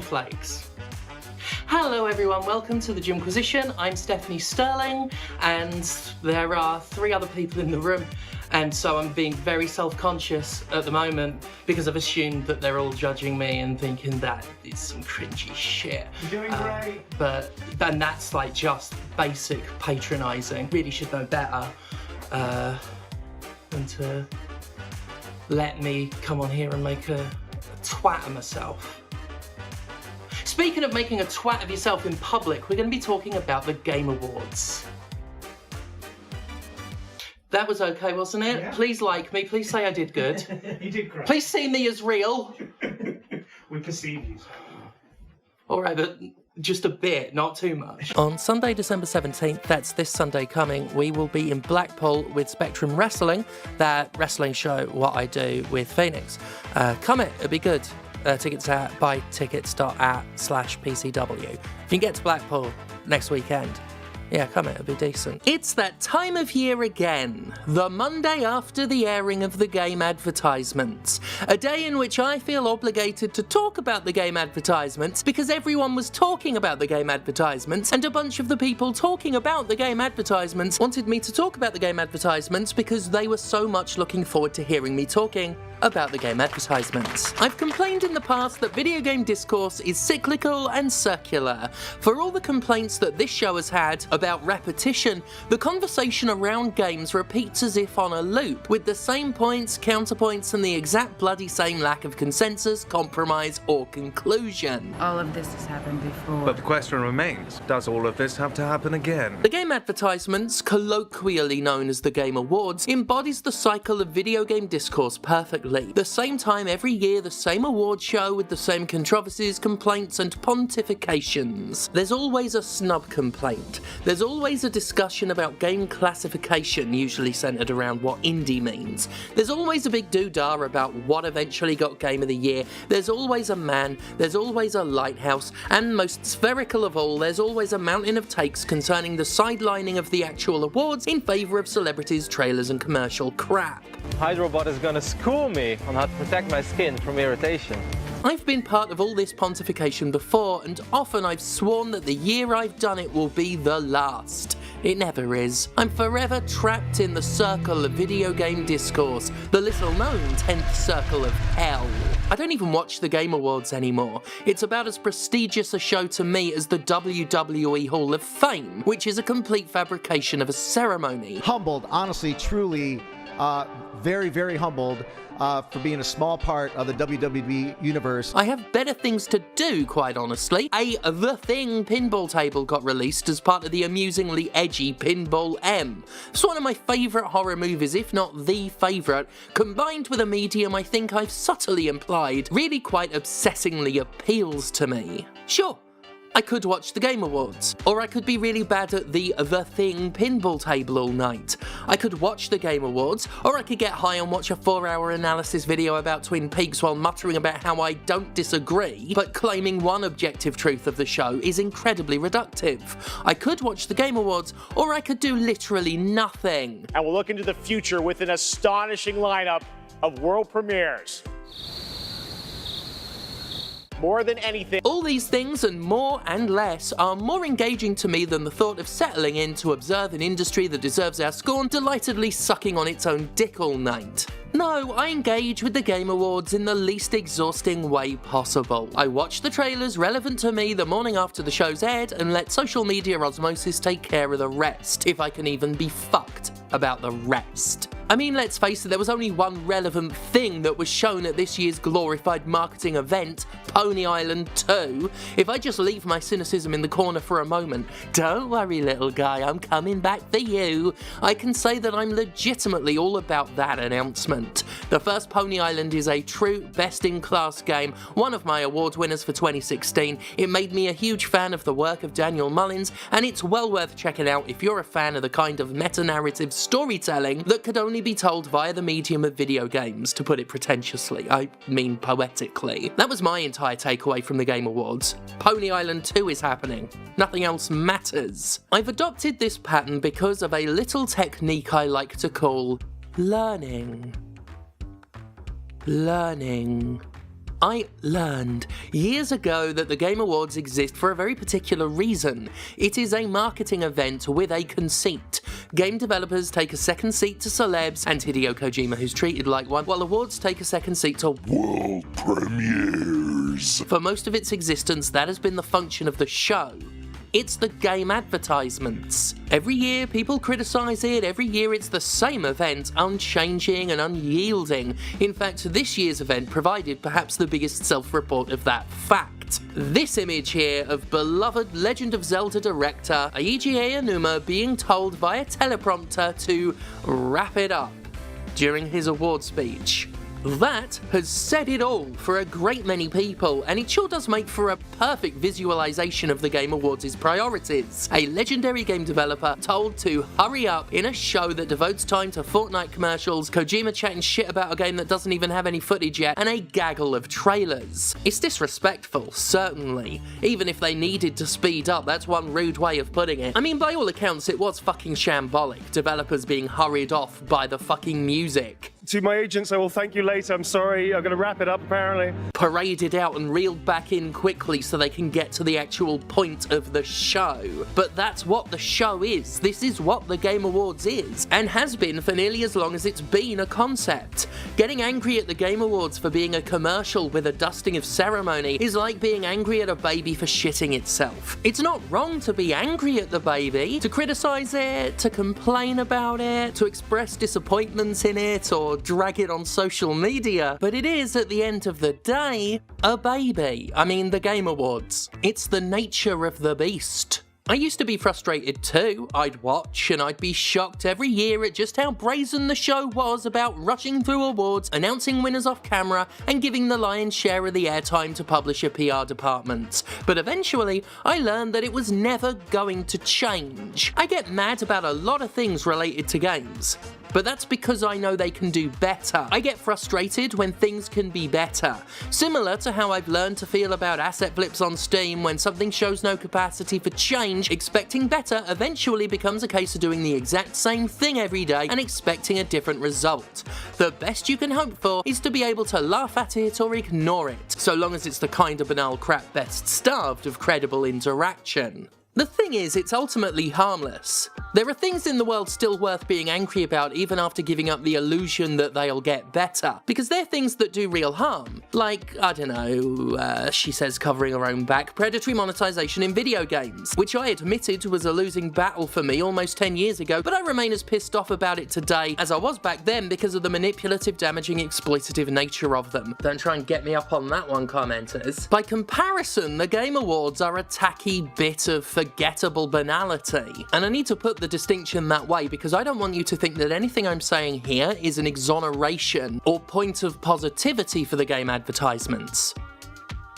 cornflakes. Hello everyone, welcome to the Jimquisition. I'm Stephanie Sterling, and there are 3 other people in the room, and so I'm being very self-conscious at the moment because I've assumed that they're all judging me and thinking that it's some cringy shit. You're doing great. And that's like just basic patronising. Really should know better than to let me come on here and make a twat of myself. Speaking of making a twat of yourself in public, we're going to be talking about the Game Awards. That was okay, wasn't it? Yeah. Please like me, please say I did good. You did great. Please see me as real. We perceive you. Alright, but just a bit, not too much. On Sunday, December 17th, that's this Sunday coming, we will be in Blackpool with Spectrum Wrestling, that wrestling show, What I Do with Phoenix. Come it'll be good. Tickets at buytickets.at/PCW. If you can get to Blackpool next weekend, yeah, come it'll be decent. It's that time of year again, the Monday after the airing of the Game Advertisements. A day in which I feel obligated to talk about the Game Advertisements because everyone was talking about the Game Advertisements, and a bunch of the people talking about the Game Advertisements wanted me to talk about the Game Advertisements because they were so much looking forward to hearing me talking about the Game Advertisements. I've complained in the past that video game discourse is cyclical and circular. For all the complaints that this show has had about repetition, the conversation around games repeats as if on a loop, with the same points, counterpoints, and the exact bloody same lack of consensus, compromise, or conclusion. All of this has happened before. But the question remains, does all of this have to happen again? The Game Advertisements, colloquially known as the Game Awards, embodies the cycle of video game discourse perfectly. The same time every year, the same award show with the same controversies, complaints, and pontifications. There's always a snub complaint. There's always a discussion about game classification, usually centered around what indie means. There's always a big doo-dah about what eventually got Game of the Year. There's always a man, there's always a lighthouse, and most spherical of all, there's always a mountain of takes concerning the sidelining of the actual awards in favour of celebrities, trailers, and commercial crap. Hydrobot is gonna school me on how to protect my skin from irritation. I've been part of all this pontification before, and often I've sworn that the year I've done it will be the last. It never is. I'm forever trapped in the circle of video game discourse, the little-known 10th circle of hell. I don't even watch the Game Awards anymore. It's about as prestigious a show to me as the WWE Hall of Fame, which is a complete fabrication of a ceremony. Humbled, honestly, truly, very, very humbled for being a small part of the WWE universe. I have better things to do, quite honestly. The Thing pinball table got released as part of the amusingly edgy Pinball M. It's one of my favourite horror movies, if not the favourite, combined with a medium I think I've subtly implied really quite obsessingly appeals to me. Sure, I could watch the Game Awards, or I could be really bad at the Thing pinball table all night. I could watch the Game Awards, or I could get high and watch a 4-hour analysis video about Twin Peaks while muttering about how I don't disagree, but claiming one objective truth of the show is incredibly reductive. I could watch the Game Awards, or I could do literally nothing. And we'll look into the future with an astonishing lineup of world premieres. More than anything. All these things and more and less are more engaging to me than the thought of settling in to observe an industry that deserves our scorn, delightedly sucking on its own dick all night. No, I engage with the Game Awards in the least exhausting way possible. I watch the trailers relevant to me the morning after the show's aired and let social media osmosis take care of the rest, if I can even be fucked about the rest. I mean, let's face it, there was only one relevant thing that was shown at this year's glorified marketing event, Pony Island 2. If I just leave my cynicism in the corner for a moment, don't worry little guy, I'm coming back for you, I can say that I'm legitimately all about that announcement. The first Pony Island is a true best-in-class game, one of my award winners for 2016. It made me a huge fan of the work of Daniel Mullins, and it's well worth checking out if you're a fan of the kind of meta-narrative storytelling that could only be told via the medium of video games, to put it pretentiously, I mean poetically. That was my entire takeaway from the Game Awards. Pony Island 2 is happening. Nothing else matters. I've adopted this pattern because of a little technique I like to call learning. I learned years ago that the Game Awards exist for a very particular reason. It is a marketing event with a conceit. Game developers take a second seat to celebs, and Hideo Kojima, who's treated like one, while awards take a second seat to world premieres. For most of its existence, that has been the function of the show. It's the Game Advertisements. Every year people criticise it, every year it's the same event, unchanging and unyielding. In fact, this year's event provided perhaps the biggest self-report of that fact. This image here of beloved Legend of Zelda director Eiji Aonuma being told via teleprompter to wrap it up during his award speech. That has said it all for a great many people, and it sure does make for a perfect visualization of the Game Awards' priorities. A legendary game developer told to hurry up in a show that devotes time to Fortnite commercials, Kojima chatting shit about a game that doesn't even have any footage yet, and a gaggle of trailers. It's disrespectful, certainly. Even if they needed to speed up, that's one rude way of putting it. I mean, by all accounts, it was fucking shambolic, developers being hurried off by the fucking music. To my agents, I will thank you later. I'm sorry, I'm gonna wrap it up apparently. Paraded out and reeled back in quickly so they can get to the actual point of the show. But that's what the show is. This is what the Game Awards is, and has been for nearly as long as it's been a concept. Getting angry at the Game Awards for being a commercial with a dusting of ceremony is like being angry at a baby for shitting itself. It's not wrong to be angry at the baby, to criticise it, to complain about it, to express disappointments in it, or drag it on social media, but it is, at the end of the day, a baby. I mean, the Game Awards. It's the nature of the beast. I used to be frustrated too. I'd watch and I'd be shocked every year at just how brazen the show was about rushing through awards, announcing winners off camera, and giving the lion's share of the airtime to publisher PR departments. But eventually, I learned that it was never going to change. I get mad about a lot of things related to games, but that's because I know they can do better. I get frustrated when things can be better. Similar to how I've learned to feel about asset flips on Steam. When something shows no capacity for change, expecting better eventually becomes a case of doing the exact same thing every day and expecting a different result. The best you can hope for is to be able to laugh at it or ignore it, so long as it's the kind of banal crap best starved of credible interaction. The thing is, it's ultimately harmless. There are things in the world still worth being angry about even after giving up the illusion that they'll get better, because they're things that do real harm. Like, I don't know, she says covering her own back, predatory monetization in video games, which I admitted was a losing battle for me almost 10 years ago, but I remain as pissed off about it today as I was back then because of the manipulative, damaging, exploitative nature of them. Don't try and get me up on that one, commenters. By comparison, the Game Awards are a tacky bit of forgettable banality, and I need to put the distinction that way because I don't want you to think that anything I'm saying here is an exoneration or point of positivity for the Game Advertisements.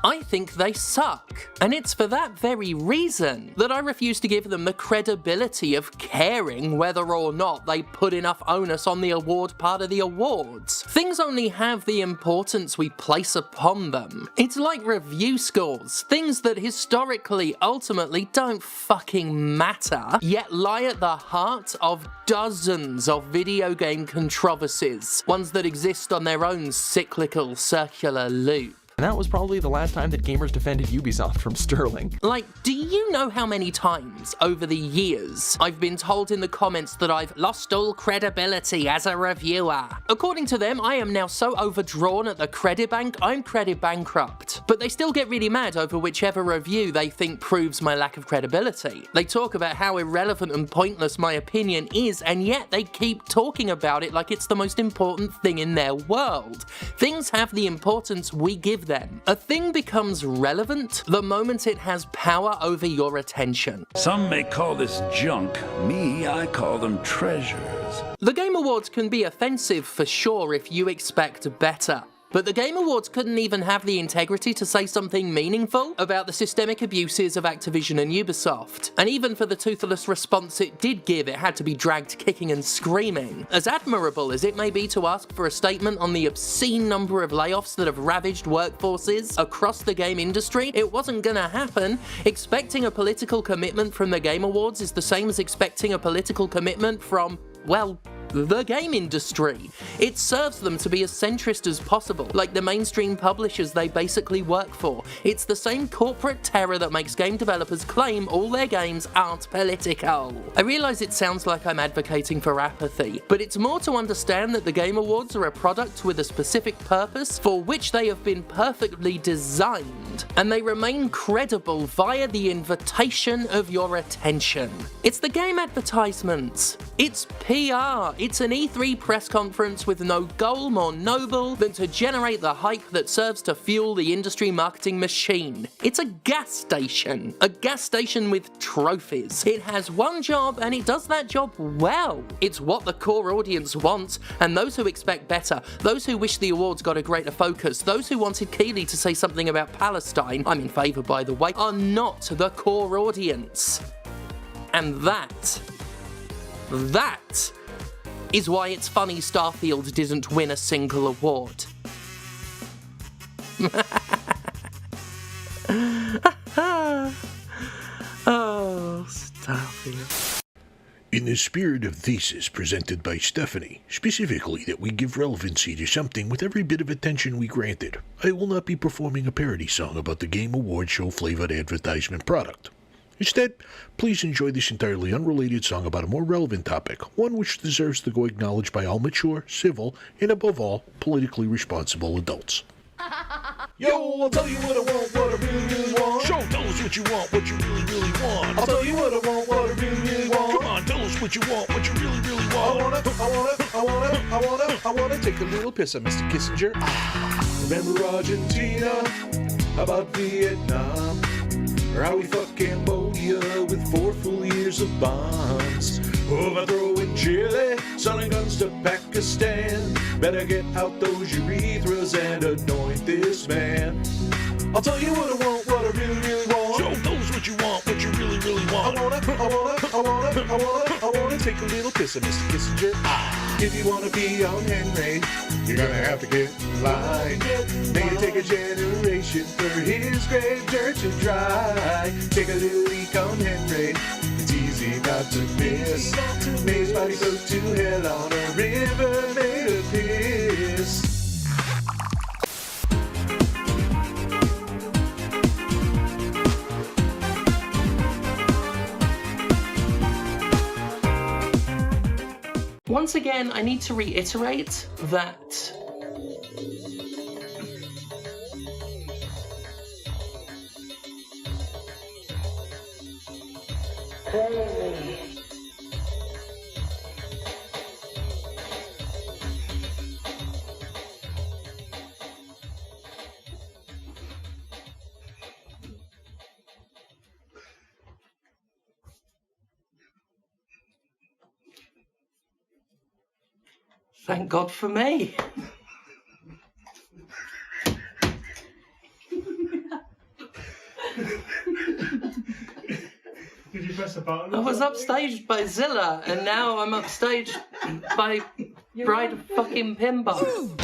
I think they suck, and it's for that very reason that I refuse to give them the credibility of caring whether or not they put enough onus on the award part of the awards. Things only have the importance we place upon them. It's like review scores, things that historically ultimately don't fucking matter, yet lie at the heart of dozens of video game controversies, ones that exist on their own cyclical circular loop. And that was probably the last time that gamers defended Ubisoft from Sterling. Like, do you know how many times over the years I've been told in the comments that I've lost all credibility as a reviewer? According to them, I am now so overdrawn at the credit bank, I'm credit bankrupt. But they still get really mad over whichever review they think proves my lack of credibility. They talk about how irrelevant and pointless my opinion is, and yet they keep talking about it like it's the most important thing in their world. Things have the importance we give them. A thing becomes relevant the moment it has power over your attention. Some may call this junk. Me, I call them treasures. The Game Awards can be offensive for sure if you expect better. But the Game Awards couldn't even have the integrity to say something meaningful about the systemic abuses of Activision and Ubisoft. And even for the toothless response it did give, it had to be dragged kicking and screaming. As admirable as it may be to ask for a statement on the obscene number of layoffs that have ravaged workforces across the game industry, it wasn't gonna happen. Expecting a political commitment from the Game Awards is the same as expecting a political commitment from, well, the game industry. It serves them to be as centrist as possible, like the mainstream publishers they basically work for. It's the same corporate terror that makes game developers claim all their games aren't political. I realise it sounds like I'm advocating for apathy, but it's more to understand that the Game Awards are a product with a specific purpose for which they have been perfectly designed, and they remain credible via the invitation of your attention. It's the Game Advertisements. It's PR. It's an E3 press conference with no goal more noble than to generate the hype that serves to fuel the industry marketing machine. It's a gas station with trophies. It has one job and it does that job well. It's what the core audience wants, and those who expect better, those who wish the awards got a greater focus, those who wanted Keighley to say something about Palestine, I'm in favour by the way, are not the core audience. And that is why it's funny Starfield didn't win a single award. Oh, Starfield. In the spirit of thesis presented by Stephanie, specifically that we give relevancy to something with every bit of attention we granted, I will not be performing a parody song about the Game Award show flavored advertisement product. Instead, please enjoy this entirely unrelated song about a more relevant topic, one which deserves to go acknowledged by all mature, civil, and above all, politically responsible adults. Yo, I'll tell you what I want, what I really, really want. Show, tell us what you want, what you really, really want. I'll tell you what I want, what I really, really want. Come on, tell us what you want, what you really, really want. I wanna take a little piss of Mr. Kissinger. Remember Argentina, about Vietnam, or how we fucked Cambodia with 4 full years of bombs. Overthrowing Chile, selling guns to Pakistan. Better get out those urethras and anoint this man. I'll tell you what I want, what I really, really want. Show, tell us what you want, what you really, really want. I wanna take a little piss of Mr. Kissinger. If you wanna be on Henry, you're gonna have to get in line. May it take a generation for his grave dirt to dry. Take a little leak on Henry, it's easy not to miss. May his body go to hell on a river made of piss. Once again, I need to reiterate that thank God for me. Did you press a button? I was upstaged by Zilla, and now I'm upstaged by Bride of fucking Pinball.